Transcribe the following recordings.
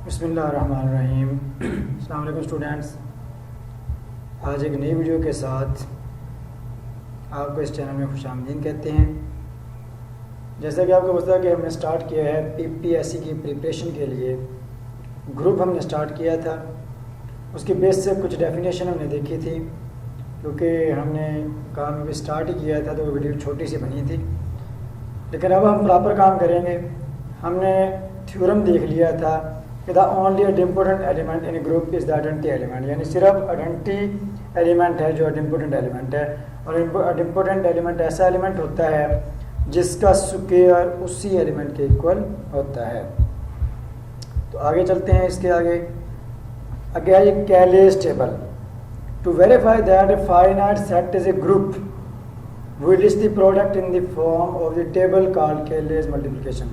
बिस्मिल्लाहिर्रहमानिर्रहीम। अस्सलाम वालेकुम स्टूडेंट्स। आज एक नई वीडियो के साथ आपको इस चैनल में खुशामदीद कहते हैं। जैसा कि आपको पता है कि हमने स्टार्ट किया है पीपीएससी की प्रिपरेशन के लिए ग्रुप हमने स्टार्ट किया था। उसकी बेस से कुछ डेफिनेशन हमने देखी थी, क्योंकि हमने काम अभी स्टार्ट ही किया था तो वो वीडियो छोटी सी बनी थी। लेकिन अब हम प्रॉपर काम करेंगे। हमने थ्योरम देख लिया था कि the only important element in group is the identity element, यानी सिर्फ आइडेंटिटी एलिमेंट है जो इम्पोर्टेंट एलिमेंट है। और इम्पोर्टेंट एलिमेंट ऐसा एलिमेंट होता है जिसका स्क्वायर उसी एलिमेंट के इक्वल होता है। तो आगे चलते हैं। इसके आगे है ये Cayley table. To verify that a finite set is a group we list the product in the form of the table called Cayley multiplication.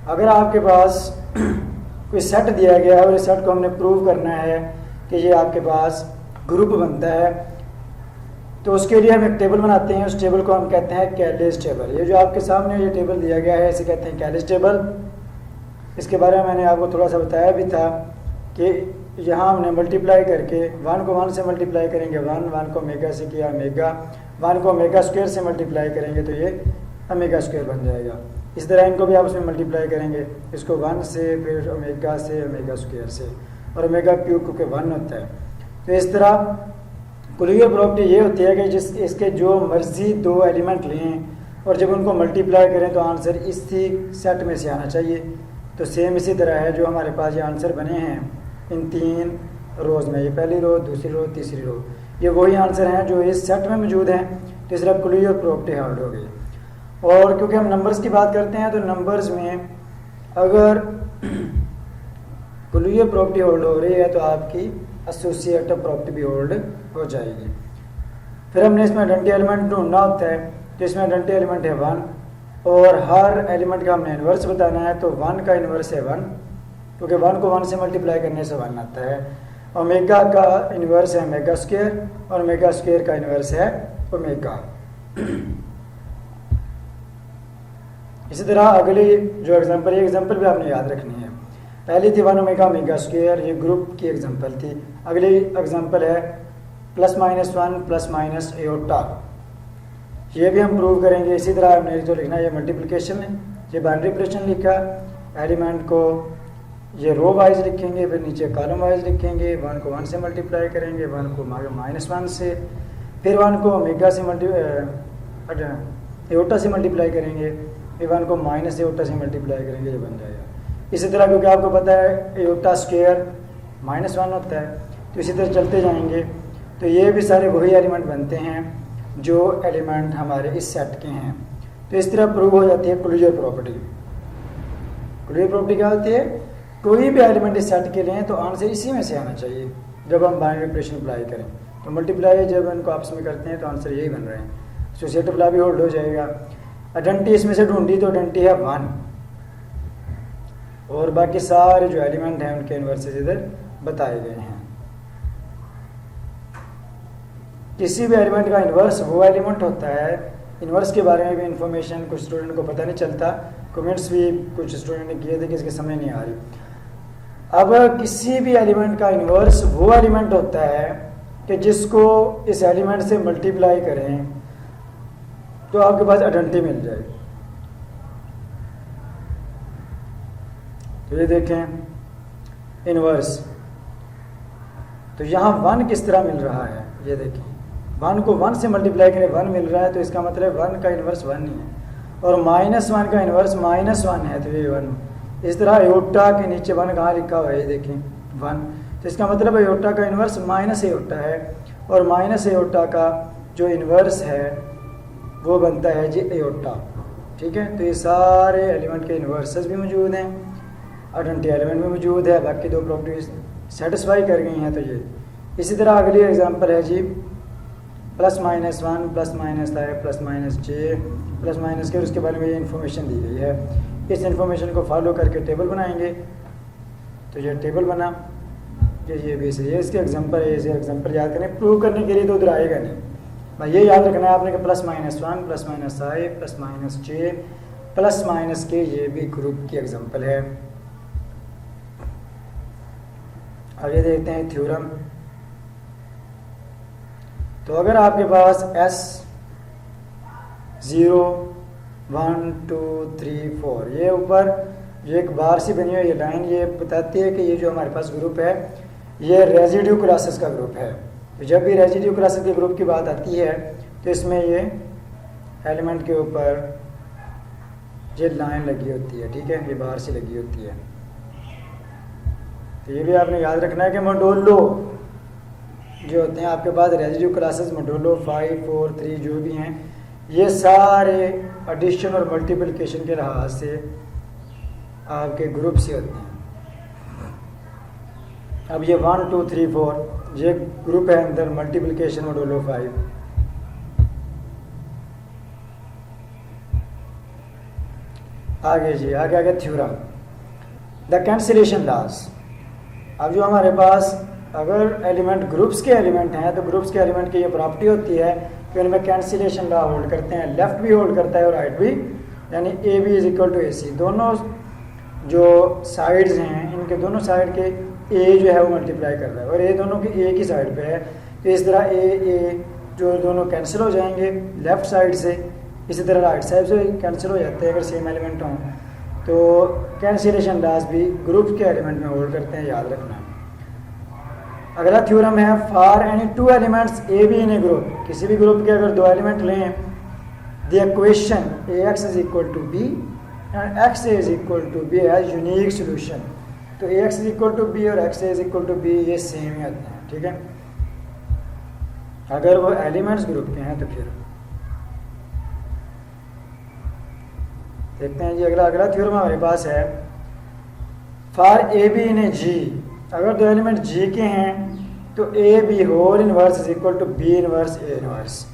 अगर आपके पास कोई सेट दिया गया है और इस सेट को हमने प्रूव करना है कि ये आपके पास ग्रुप बनता है, तो उसके लिए हम एक टेबल बनाते हैं। उस टेबल को हम कहते हैं कैलेज टेबल। ये जो आपके सामने ये टेबल दिया गया है इसे कहते हैं कैलेज टेबल। इसके बारे में मैंने आपको थोड़ा सा बताया भी था कि यहाँ हमने मल्टीप्लाई करके 1 को 1 से मल्टीप्लाई करेंगे 1 को ओमेगा से किया ओमेगा, 1 को ओमेगा स्क्वायर से मल्टीप्लाई करेंगे तो ये ओमेगा स्क्वायर बन जाएगा। इस तरह इनको भी आपस में मल्टीप्लाई करेंगे, इसको 1 से, फिर ओमेगा से, ओमेगा स्क्वायर से, और ओमेगा क्यूब क्योंकि 1 होता है। तो इस तरह कुलियर प्रॉपर्टी ये होती है कि इसके जो मर्जी दो एलिमेंट लें और जब उनको मल्टीप्लाई करें तो आंसर इसी सेट में से आना चाहिए। तो सेम इसी तरह है जो हमारे पास ये आंसर बने हैं इन 3 रोज़ में, ये पहली रो, दूसरी रो, तीसरी रो, ये वही आंसर हैं जो इस सेट में मौजूद हैं। तो इस तरह कुलियर प्रॉपर्टी हार्ड हो गई। और क्योंकि हम नंबर्स की बात करते हैं तो नंबर्स में अगर कुलियर प्रॉपर्टी होल्ड हो रही है तो आपकी एसोसिएटिव प्रॉपर्टी भी होल्ड हो जाएगी। फिर हमने इसमें आइडेंटिटी एलिमेंट ढूंढना होता है। तो इसमें आइडेंटिटी एलिमेंट है 1 और हर एलिमेंट का हमने इन्वर्स बताना है। तो 1 का इन्वर्स है 1, क्योंकि 1 को 1 से मल्टीप्लाई करने से 1 आता है। ओमेगा का इन्वर्स है ओमेगा स्क्वायर और ओमेगा स्क्वायर का इन्वर्स है ओमेगा। इसी तरह अगली जो एग्जांपल, ये एग्जांपल भी आपने याद रखनी है। पहली थी 1 ओमेगा ओमेगा स्क्वायर, ये ग्रुप की एग्जांपल थी। अगली एग्जांपल है +-1 +- एओटा, ये भी हम प्रूव करेंगे। इसी तरह हमने जो लिखना है ये मल्टीप्लिकेशन है, ये बाइनरी ऑपरेशन लिखा। एलिमेंट को ये रो वाइज लिखेंगे, फिर नीचे कॉलम वाइज लिखेंगे। 1 को 1 से मल्टीप्लाई करेंगे, 1 को -1 से, फिर 1 को ओमेगा से एओटा से मल्टीप्लाई करेंगे, फिर 1 को माइनस एओटा से मल्टीप्लाई करेंगे, ये बन जाएगा। इसी तरह क्योंकि आपको पता है एओटा स्क्वायर -1 होता है, तो इसी तरह चलते जाएंगे। तो ये भी सारे वही एलिमेंट बनते हैं जो एलिमेंट हमारे इस सेट के हैं। तो इस तरह प्रूव हो जाती है क्लोजर प्रॉपर्टी। क्लोजर प्रॉपर्टी क्या होती है? कोई भी एलिमेंट इस सेट के लिए तो आंसर इसी में से आना चाहिए जब हम बाइनरी ऑपरेशन अप्लाई करें। तो मल्टीप्लाई जब इनको आपस में करते हैं तो आंसर यही बन रहे हैं। एसोसिएटिव लॉ भी होल्ड हो जाएगा। आइडेंटिटी इसमें से ढूंढी तो आइडेंटिटी है 1 और बाकी सारे जो एलिमेंट हैं उनके इन्वर्सेस इधर बताए गए हैं। किसी भी एलिमेंट का इन्वर्स वो एलिमेंट होता है। इन्वर्स के बारे में भी इंफॉर्मेशन कुछ स्टूडेंट को पता नहीं चलता, कमेंट्स भी कुछ स्टूडेंट ने किए थे कि इसके समझ नहीं आ रही। अब किसी भी एलिमेंट का इन्वर्स वो एलिमेंट होता है कि जिसको इस एलिमेंट से मल्टीप्लाई करें तो आपके पास आइडेंटिटी मिल जाएगी। तो ये देखें इन्वर्स, तो यहाँ 1 किस तरह मिल रहा है, ये देखें 1 को 1 से मल्टीप्लाई करें 1 मिल रहा है, तो इसका मतलब 1 का इन्वर्स 1 ही है। और -1 का इन्वर्स -1 है, तो ये 1। इस तरह एओटा के नीचे 1 कहाँ लिखा हुआ है, ये देखें 1, तो इसका मतलब एओटा का इन्वर्स -एओटा है। और -एओटा का जो इन्वर्स है वो बनता है जी एओटा। ठीक है, तो ये सारे एलिमेंट के इन्वर्सेस भी मौजूद हैं, आइडेंटिटी एलिमेंट भी मौजूद है, बाकी दो प्रॉपर्टीज सेटिस्फाई कर गई हैं। तो ये इसी तरह अगली एग्जांपल है जी +-1 +-i +-j +- के, उसके बारे में ये इन्फॉर्मेशन दी गई है। इस इन्फॉर्मेशन को फॉलो करके टेबल बनाएंगे। तो ये टेबल बना, ये भी ये इसके एग्जांपल है। इसे एग्जांपल याद करें, प्रूव करने के लिए तो उधर आएगा नहीं भाई, ये याद रखना है आपने कि +-1 +-i +-j +- के, ये भी ग्रुप की एग्जांपल है। अब ये देखते हैं थ्योरम। तो अगर आपके पास S 0 1 2 3 4 ये ऊपर जो एक बार सी बनी हुई ये लाइन ये बताती है कि ये जो हमारे पास ग्रुप है ये रेजिड्यू क्लासेस का ग्रुप है। तो जब भी रेजिड्यू क्लासेस के ग्रुप की बात आती है तो इसमें ये एलिमेंट के ऊपर ये लाइन लगी होती है, ठीक है, ये बार सी लगी होती है। तो ये भी आपने याद रखना है कि मोडुलो जो होते हैं आपके पास रेजिड्यू क्लासेस मोडुलो 5 4 3 जो भी हैं ये सारे एडिशन और मल्टीप्लिकेशन के लिहाज से आपके ग्रुप से होते हैं। अब ये 1 2 3 4 ये ग्रुप है अंदर मल्टीप्लिकेशन मोडुलो 5। आगे जी आगे थ्योरम द कैंसिलेशन लॉस। अब जो हमारे पास अगर एलिमेंट ग्रुप्स के एलिमेंट हैं तो ग्रुप्स के एलिमेंट की ये प्रॉपर्टी होती है कि उनमें कैंसिलेशन लॉ होल्ड करते हैं, लेफ्ट भी होल्ड करता है और राइट भी, यानी A B is equal to A C. दोनों जो साइड्स हैं इनके दोनों साइड के ए जो है वो मल्टीप्लाई कर रहा है और ए दोनों की ए की साइड पे है। तो इस तरह ए जो दोनों कैंसिल हो जाएंगे लेफ्ट साइड से, इसी तरह राइट साइड से कैंसिल हो जाते हैं अगर सेम एलिमेंट हों। तो कैंसिलेशन लॉस भी ग्रुप के एलिमेंट में होल्ड करते हैं, याद रखना। अगला थ्योरम है for any two elements A B in a group. किसी भी ग्रुप के अगर दो एलिमेंट लें the equation A X is equal to B and X A is equal to B as unique solution. तो A X is equal to B और X A is equal to B ये same ही होते हैं, ठीक है, अगर वो elements group के हैं तो फिर देखते हैं जी। अगला थ्योरम हमारे पास है फॉर ए बी इन ए जी। अगर दो एलिमेंट जी के हैं तो ए b whole inverse is equal to b inverse a inverse.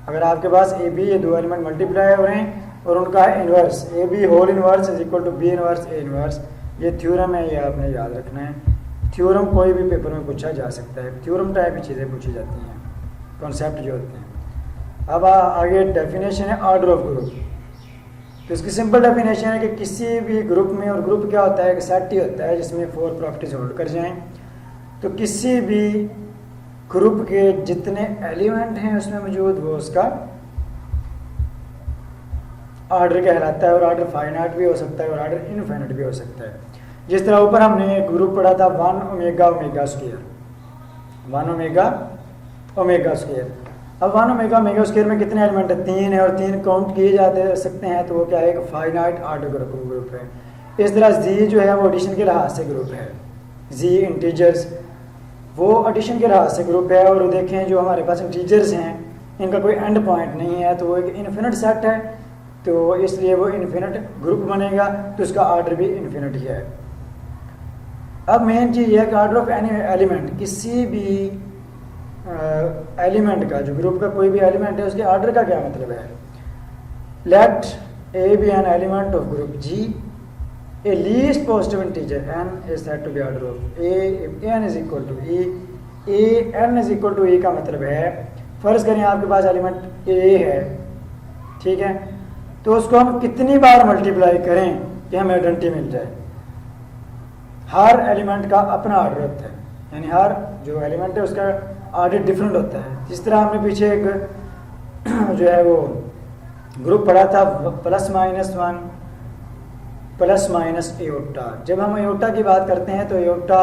अगर आपके पास ए बी ये दो एलिमेंट मल्टीप्लाई हो रहे हैं और उनका inverse a b whole inverse is equal to b inverse a inverse, ये थ्योरम है, ये आपने याद रखना है। थ्योरम कोई भी पेपर में पूछा जा सकता है, थ्योरम टाइप की चीज़ें पूछी जाती हैं, कॉन्सेप्ट जो होते हैं। अब आगे डेफिनेशन है ऑर्डर ऑफ ग्रुप। तो इसकी सिंपल डेफिनेशन है कि किसी भी ग्रुप में, और ग्रुप क्या होता है, एक सेट ही होता है जिसमें 4 प्रॉपर्टीज होल्ड कर जाएं। तो किसी भी ग्रुप के जितने एलिमेंट हैं उसमें मौजूद वो उसका ऑर्डर कहलाता है। और ऑर्डर फाइनाइट भी हो सकता है और ऑर्डर इनफाइनाइट भी हो सकता है। जिस तरह ऊपर हमने एक ग्रुप पढ़ा था 1 omega omega square, 1 omega omega square. अब 1 ओमेगा ओमेगा स्क्वायर में कितने एलिमेंट है, 3 है, और 3 काउंट किए जाते सकते हैं, तो वो क्या है, एक फाइनाइट ऑर्डर ग्रुप है। इस तरह जी जो है वो एडिशन के लिहाज से ग्रुप है, जी इंटीजर्स वो एडिशन के लिहाज से ग्रुप है। और देखें जो हमारे पास इंटीजर्स हैं इनका कोई एंड पॉइंट नहीं है, तो वो एक इन्फिनिट सेट है, तो इसलिए वो इन्फिनिट ग्रुप बनेगा, तो उसका ऑर्डर भी इन्फिनिट ही है। अब मेन चीज़ यह है कि ऑर्डर ऑफ एनी एलिमेंट, किसी भी एलिमेंट का, जो ग्रुप का कोई भी एलिमेंट है उसके ऑर्डर का क्या मतलब है। Let A B an element of group G, a least positive integer n is said to be order of a if n is equal to e, a n is equal to e का मतलब है, फर्ज करें आपके पास element a है, ठीक है, तो उसको हम कितनी बार मल्टीप्लाई करें कि हमें आइडेंटिटी मिल जाए। हर एलिमेंट का अपना ऑर्डर होता है, यानी हर जो एलिमेंट है उसका ऑर्डर डिफरेंट होता है। जिस तरह हमने पीछे एक जो है वो ग्रुप पढ़ा था +-1 + एओटा। जब हम एओटा की बात करते हैं तो एओटा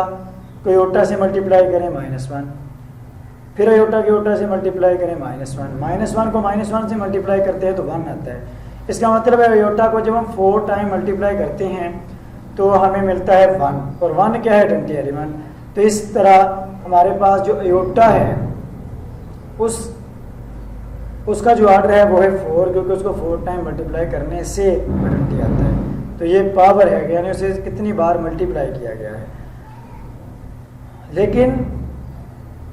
को एओटा से मल्टीप्लाई करें -1, फिर एओटा के एओटा से मल्टीप्लाई करें -1, -1 को -1 से मल्टीप्लाई करते हैं तो 1 आता है। इसका मतलब है एओटा को जब हम 4 टाइम मल्टीप्लाई करते हैं तो हमें मिलता है 1, और 1 क्या है, 20 एलिमेंट। तो इस तरह हमारे पास जो एओटा है उसका जो ऑर्डर है वो है 4, क्योंकि उसको 4 टाइम मल्टीप्लाई करने से 20 आता है। तो ये पावर है, यानी उसे कितनी बार मल्टीप्लाई किया गया है। लेकिन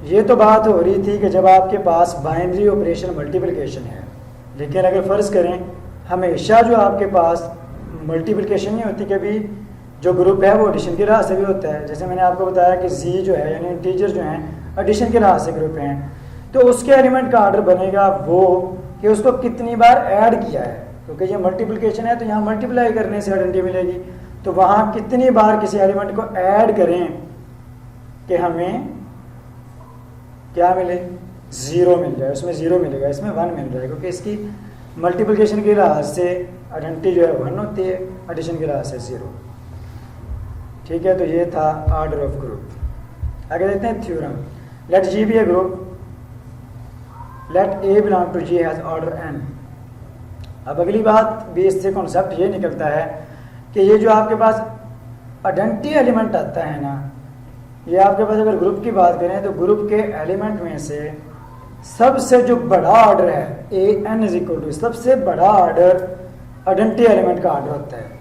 ये तो बात हो रही थी कि जब आपके पास बाइनरी ऑपरेशन मल्टीप्लिकेशन है, लेकिन अगर फ़र्ज़ करें हमेशा जो आपके पास मल्टीप्लिकेशन नहीं होती, कभी जो ग्रुप है वो एडिशन के लिहाज से भी होता है। जैसे मैंने आपको बताया कि जी जो है यानी इंटीजर जो हैं एडिशन के लिहाज से ग्रुप हैं, तो उसके एलिमेंट का ऑर्डर बनेगा वो कि उसको कितनी बार ऐड किया है, क्योंकि ये मल्टीप्लिकेशन है तो यहाँ मल्टीप्लाई करने से आइडेंटिटी मिलेगी, तो वहाँ कितनी बार किसी एलिमेंट को ऐड करें कि हमें क्या मिले, 0 मिल जाए, उसमें 0 मिलेगा, इसमें 1 मिल जाएगा, क्योंकि इसकी मल्टीप्लिकेशन के लिहाज से आइडेंटिटी जो है 1 होती है, एडिशन के लिहाज से 0। ठीक है, तो ये था ऑर्डर ऑफ ग्रुप। आगे देखते हैं theorem. Let G be a group, let a belong to G has order n। अब अगली बात भी इससे कॉन्सेप्ट ये निकलता है कि ये जो आपके पास आइडेंटिटी एलिमेंट आता है ना, ये आपके पास अगर ग्रुप की बात करें तो ग्रुप के एलिमेंट में से सबसे जो बड़ा ऑर्डर है A N is equal to, सबसे बड़ा ऑर्डर आइडेंटिटी एलिमेंट का ऑर्डर होता है।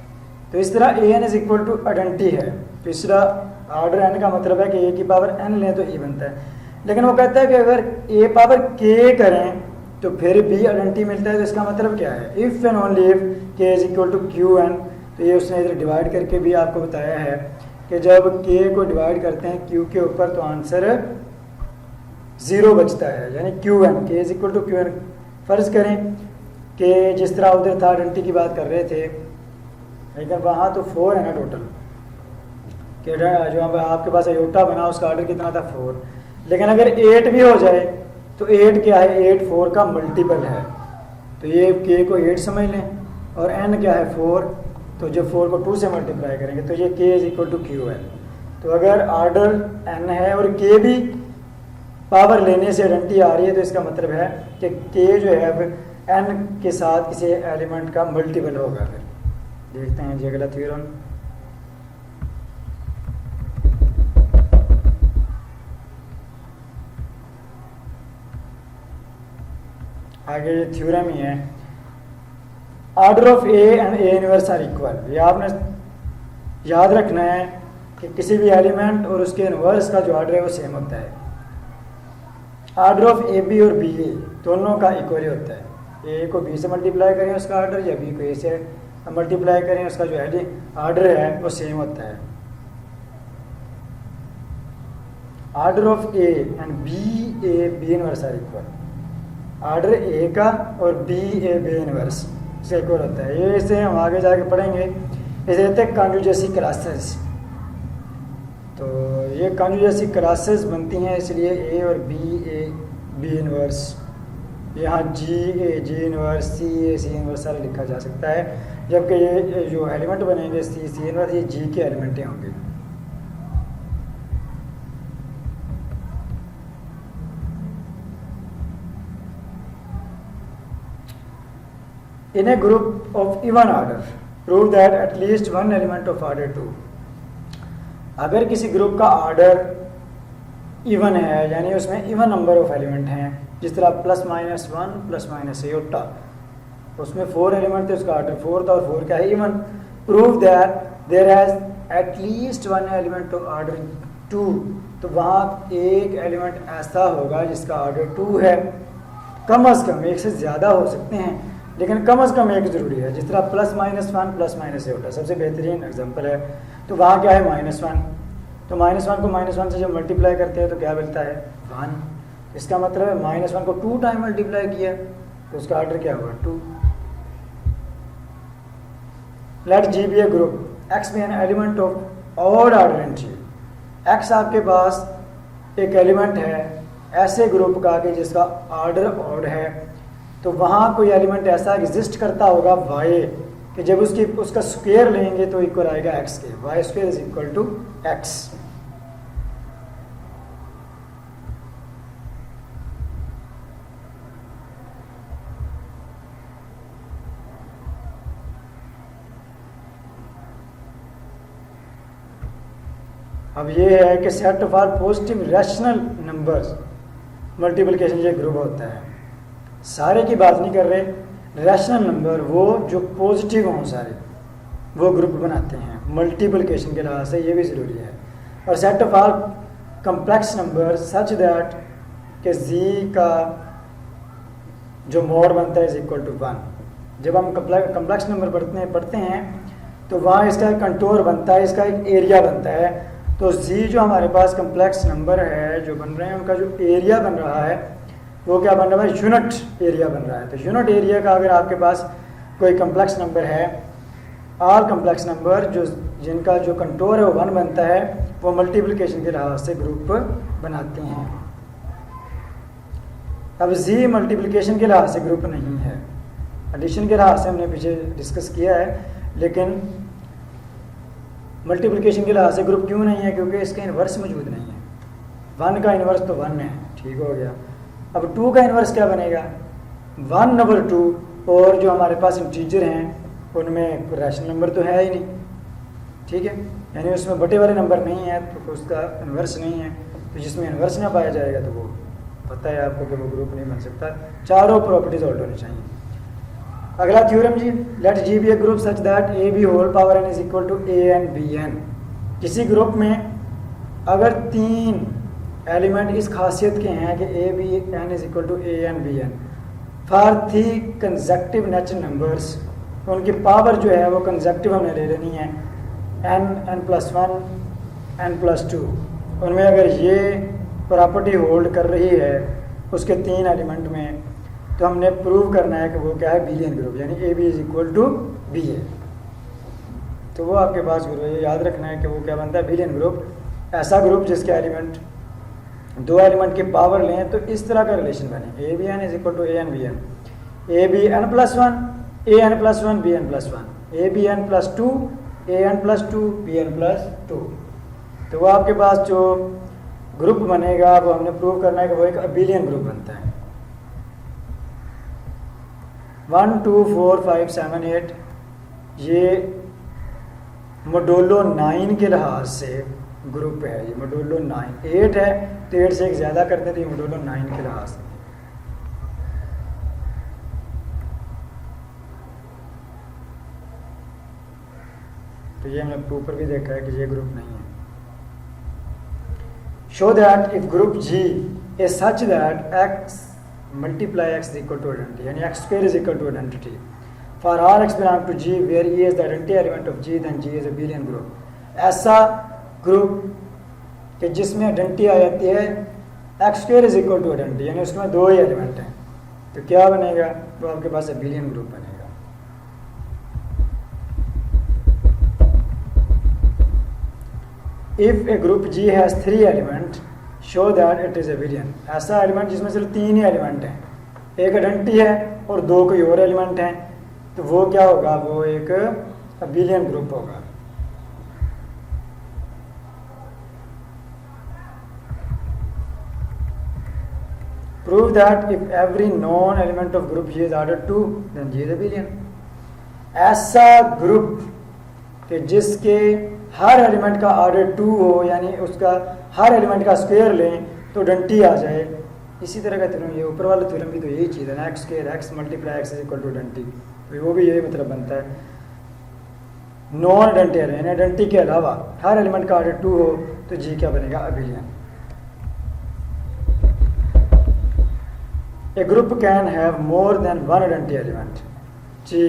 तो इस तरह A N is equal to identity है, तो इस तरह ऑर्डर एन का मतलब है कि ए की पावर एन लें तो ई बनता है। लेकिन वो कहता है कि अगर ए पावर के करें तो फिर भी आइडेंटिटी मिलता है, तो इसका मतलब क्या है, if and only if k is equal to q n. तो ये उसने इधर डिवाइड करके भी आपको बताया है कि जब के को डिवाइड करते हैं क्यू के ऊपर तो आंसर 0 बचता है, यानी q n, k is equal to q n. फर्ज करें कि जिस तरह उधर था आइडेंटिटी की बात कर रहे थे, लेकिन वहाँ तो 4 है ना टोटल, कि जो आपके पास अयोटा बना उसका ऑर्डर कितना था 4। लेकिन अगर 8 भी हो जाए तो 8 क्या है, 8 4 का मल्टीपल है, तो ये के को 8 समझ लें, और n क्या है 4, तो जब 4 को 2 से मल्टीप्लाई करेंगे तो ये k is equal to q है। तो अगर ऑर्डर n है और k भी पावर लेने से आइडेंटिटी आ रही है, तो इसका मतलब है कि k जो है n के साथ किसी एलिमेंट का मल्टीपल होगा। फिर देखते हैं जी अगला थ्योरम। आगे ये थ्योरम ही है, order of A and a inverse are equal. ये आपने याद रखना है कि किसी भी एलिमेंट और उसके इनवर्स का जो ऑर्डर है वो सेम होता है। ऑर्डर ऑफ ए बी और बी ए दोनों का इक्वल ही होता है। ए को बी से मल्टीप्लाई करें उसका ऑर्डर, या बी को ए से मल्टीप्लाई करें उसका जो ऑर्डर है वो सेम होता है। Order of A and B inverse are equal. Order A का और बी ए बी इनवर्स से इक्वल होता है। ये इसे हम आगे जाके पढ़ेंगे, इसे कहते हैं कॉन्जुगेसी क्लासेस। तो ये कॉन्जुगेसी क्लासेस बनती हैं, इसलिए ए और बी इनवर्स, यहाँ जी इनवर्स, सी इनवर्स सारा लिखा जा सकता है, जबकि ये जो एलिमेंट बनेंगे सी इनवर्स ये जी के एलिमेंट होंगे। In a group of even order, prove that at least one element of order 2। अगर किसी ग्रुप का ऑर्डर इवन है, यानी उसमें इवन नंबर ऑफ एलिमेंट हैं, जिस तरह +-1 +-8, उसमें 4 एलिमेंट थे, उसका ऑर्डर 4 था और 4 क्या है even. Prove that there has at least one element of order 2। तो वहाँ एक एलिमेंट ऐसा होगा जिसका ऑर्डर 2 है। कम अज़ कम, एक से ज़्यादा हो सकते हैं लेकिन कम अज़ कम एक ज़रूरी है। जिस तरह +-1 +-8 सबसे बेहतरीन एग्जांपल है। तो वहाँ क्या है -1, तो -1 को -1 से जब मल्टीप्लाई करते हैं तो क्या मिलता है 1। इसका मतलब है -1 को 2 टाइम मल्टीप्लाई किया तो उसका ऑर्डर क्या होगा 2। Let G be a group, x be an element of odd order entry. X आपके पास एक एलिमेंट है ऐसे ग्रुप का कि जिसका ऑर्डर ऑड है, तो वहाँ कोई एलिमेंट ऐसा एग्जिस्ट करता होगा वाई कि जब उसका स्क्वायर लेंगे तो इक्वल आएगा एक्स के, y square is equal to x. अब ये है कि set of all positive rational numbers multiplication ये ग्रुप होता है। सारे की बात नहीं कर रहे, रैशनल नंबर वो जो पॉजिटिव हों सारे वो ग्रुप बनाते हैं मल्टीप्लिकेशन के लिहाज से, ये भी ज़रूरी है। और set of all complex number such that कि जी का जो मॉड बनता है इज इक्वल टू 1। जब हम कम्प्लेक्स नंबर पढ़ते हैं तो वहाँ इसका एक कंटोर बनता है, इसका एक एरिया बनता है। तो जी जो हमारे पास कम्प्लेक्स नंबर है जो बन रहे हैं उनका जो एरिया बन रहा है वो क्या बन रहा है, यूनिट एरिया बन रहा है। तो यूनिट एरिया का अगर आपके पास कोई कम्प्लेक्स नंबर है, ऑल कम्प्लेक्स नंबर जो जिनका जो कंटोर है वो 1 बनता है, वो मल्टीप्लिकेशन के लिहाज से ग्रुप बनाते हैं। अब जी मल्टीप्लिकेशन के लिहाज से ग्रुप नहीं है, एडिशन के लिहाज से हमने पीछे डिस्कस किया है, लेकिन मल्टीप्लिकेशन के लिहाज से ग्रुप क्यों नहीं है? क्योंकि इसका इन्वर्स मौजूद नहीं है। 1 का इन्वर्स तो 1 है, ठीक हो गया। अब 2 का इन्वर्स क्या बनेगा? 1/2, और जो हमारे पास इंटीजर हैं उनमें रैशनल नंबर तो है ही नहीं, ठीक है, यानी उसमें बटे वाले नंबर नहीं है तो उसका इन्वर्स नहीं है। तो जिसमें इन्वर्स ना पाया जाएगा तो वो पता है आपको कि वो ग्रुप नहीं बन सकता। चारों प्रॉपर्टीज होल्ड होनी चाहिए। अगला theorem G, let G be a group such that a b whole power n is equal to a n b n. किसी ग्रुप में अगर 3 एलिमेंट इस खासियत के हैं कि a B n is equal to a n b n for 3 consecutive natural numbers, उनकी power जो है वो कंसेक्टिव हमने ले लेनी है, n, n+1, n+2। उनमें अगर ये प्रॉपर्टी होल्ड कर रही है उसके 3 एलिमेंट में, तो हमने प्रूव करना है कि वो क्या है? बिलियन ग्रुप, यानी A B is equal to b है। तो वो आपके पास ग्रुप है, याद रखना है कि वो क्या बनता है? Abelian group. ऐसा ग्रुप जिसके एलिमेंट 2 एलिमेंट की पावर लें तो इस तरह का रिलेशन बने, a B n is equal to a n b n, a b n+1, a n+1, b n+1, a b n+2, a n+2, b n+2। तो वो आपके पास जो ग्रुप बनेगा वो हमने प्रूव करना है कि वो एक अबिलियन ग्रुप बनता है। 1 2 4 5 7 8 ये मोडुलो 9 के लिहाज से ग्रुप है। ये मोडुलो 9, 8 है तो 8 से एक ज़्यादा करते तो ये मोडुलो 9 के लिहाज से। तो ये हमने ऊपर भी देखा है कि ये ग्रुप नहीं है। Show that if group G is such that x multiply x is equal to identity, यानी x² is equal to identity for are x belong to g where e is the identity element of g, then g is a abelian group. ऐसा group कि जिसमें identity आ जाती है x² is equal to identity, यानी उसमें 2 ही element हैं, तो क्या बनेगा? तो आपके पास अ बिलियन ग्रुप बनेगा। If a group G has 3 element, show that it is a billion। ऐसा एलिमेंट जिसमें सिर्फ 3 ही एलिमेंट हैं, एक आइडेंटिटी है और 2 कोई और एलिमेंट हैं, तो वो क्या होगा? वो एक बिलियन ग्रुप होगा। Prove that if every known element of group G is ordered 2, then G is a billion। ऐसा ग्रुप कि जिसके हर एलिमेंट का ऑर्डर 2 हो, यानी उसका हर एलिमेंट का स्क्वायर लें तो आइडेंटिटी आ जाए। इसी तरह का थ्योरम, ये ऊपर वाला थ्योरम भी तो यही चीज़ है ना, x² x multiply x is equal to identity, तो वो भी यही मतलब बनता है। नॉन आइडेंटिटी यानी आइडेंटिटी के अलावा हर एलिमेंट का ऑर्डर 2 हो तो जी क्या बनेगा? Abelian. A group can have more than 1 identity element G,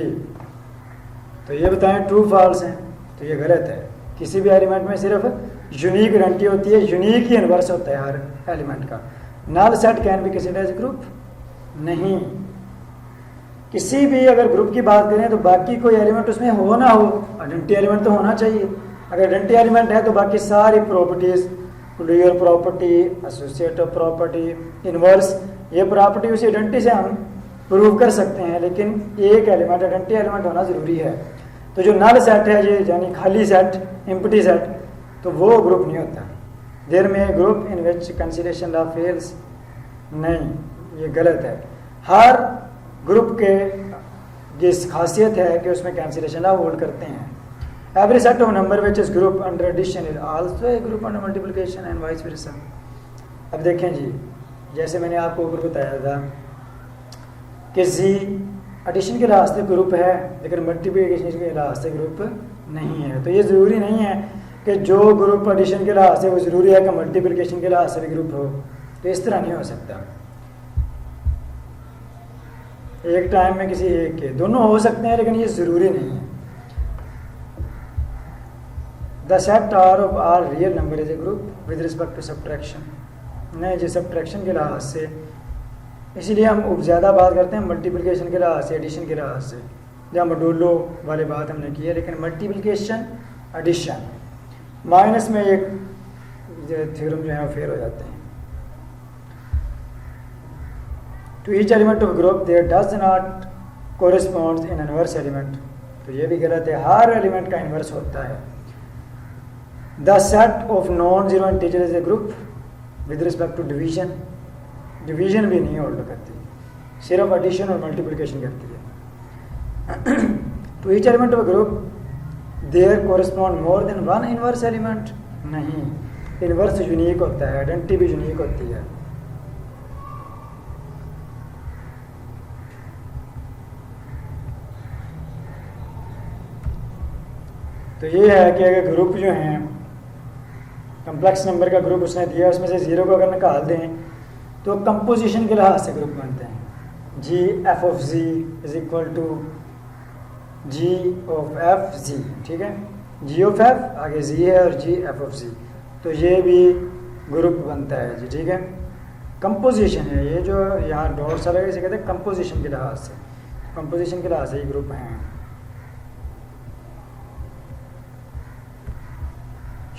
तो ये बताएं ट्रू फॉल्स है? तो ये गलत है। किसी भी एलिमेंट में सिर्फ यूनिक आइडेंटिटी होती है, यूनिक ही इन्वर्स होता है हर एलिमेंट का। Null set can be considered as group नहीं। किसी भी अगर ग्रुप की बात करें तो बाकी कोई एलिमेंट उसमें हो ना हो, आइडेंटिटी एलिमेंट तो होना चाहिए। अगर आइडेंटिटी एलिमेंट है तो बाकी सारी properties, clear property, associative property, inverse, ये प्रॉपर्टी उसी आइडेंटिटी से हम प्रूव कर सकते हैं, लेकिन एक एलिमेंट आइडेंटिटी एलिमेंट होना ज़रूरी है। तो जो नल सेट है ये यानी खाली सेट, एम्प्टी सेट, तो वो ग्रुप नहीं होता। देयर में group in which consideration law fails, नहीं, ये गलत है। हर ग्रुप के ये खासियत है कि उसमें कैंसिलेशन लॉ होल्ड करते हैं। Every set of number which is group under addition is also a group under multiplication and vice versa. अब देखें जी, जैसे मैंने आपको ऊपर बताया था कि जी एडिशन के लिहाज से ग्रुप है लेकिन मल्टीप्लिकेशन के लिहाज से ग्रुप नहीं है। तो ये ज़रूरी नहीं है कि जो ग्रुप एडिशन के लिहाज से वो ज़रूरी है कि मल्टीप्लिकेशन के लिहाज से भी ग्रुप हो, तो इस तरह नहीं हो सकता। एक टाइम में किसी एक के दोनों हो सकते हैं लेकिन ये ज़रूरी नहीं है। The set R of R real number is a group with respect to subtraction. नहीं जी, सब्ट्रैक्शन के लिहाज से, इसीलिए हम ज़्यादा बात करते हैं मल्टीप्लिकेशन के लिहाज से, एडिशन के लिहाज से, जहाँ मोडुलो वाली बात हमने की है। लेकिन मल्टीप्लिकेशन, एडिशन, माइनस में एक थ्योरम जो है वो फेल हो जाते हैं। To each element of group there does not corresponds in inverse element, तो ये भी गलत है, हर एलिमेंट का इन्वर्स होता है। The set of non zero integer is a group with respect to division, division भी नहीं होल्ड करती, सिर्फ एडिशन और मल्टीप्लिकेशन करती है। To each element of group there correspond more than one inverse element, नहीं, इनवर्स यूनिक होता है, आइडेंटिटी भी यूनिक होती है। तो ये है कि अगर ग्रुप जो हैं कम्प्लेक्स नंबर का ग्रुप उसने दिया, उसमें से ज़ीरो को अगर निकाल दें तो कंपोजिशन के लिहाज से ग्रुप बनते हैं। G F of G is equal to G of F G, ठीक है, जी ऑफ एफ आगे जी है और जी एफ ऑफ जी, तो ये भी ग्रुप बनता है जी, ठीक है। कंपोजिशन है ये जो यहाँ डॉट सा लगा, इसे कहते हैं कंपोजिशन के लिहाज से, कंपोजिशन के लिहाज से ये ग्रुप हैं।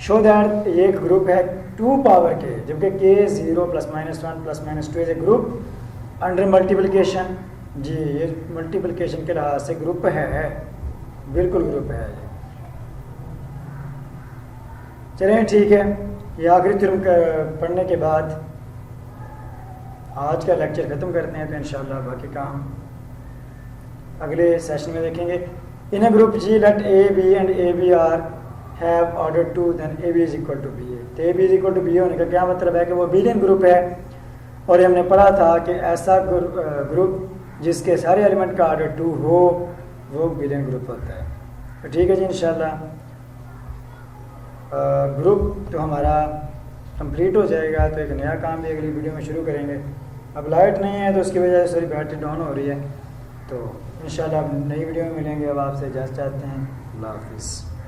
शो दैट ये एक ग्रुप है 2 पावर के, जबकि के 0 +-1 +-2 is a group under multiplication. G ये मल्टीप्लिकेशन के लिहाज से ग्रुप है, बिल्कुल ग्रुप है ये। चलें ठीक है, ये आखिरी थ्योरम पढ़ने के बाद आज का लेक्चर ख़त्म करते हैं, तो इंशाल्लाह बाकी काम अगले सेशन में देखेंगे। In a group G let A B and A B are have order 2 then A B is equal to B A. तो A B is equal to B होने का क्या मतलब है कि वो बिलियन ग्रुप है, और हमने पढ़ा था कि ऐसा ग्रुप जिसके सारे एलिमेंट का ऑर्डर 2 हो वो बिलियन ग्रुप होता है। तो ठीक है जी, इंशाल्लाह ग्रुप तो हमारा कंप्लीट हो जाएगा, तो एक नया काम भी अगली वीडियो में शुरू करेंगे। अब लाइट नहीं है तो उसकी वजह से सारी बैटरी डाउन हो रही है, तो इंशाल्लाह नई वीडियो में मिलेंगे। अब आपसे इजाज़त चाहते हैं, अल्लाह हाफिज़।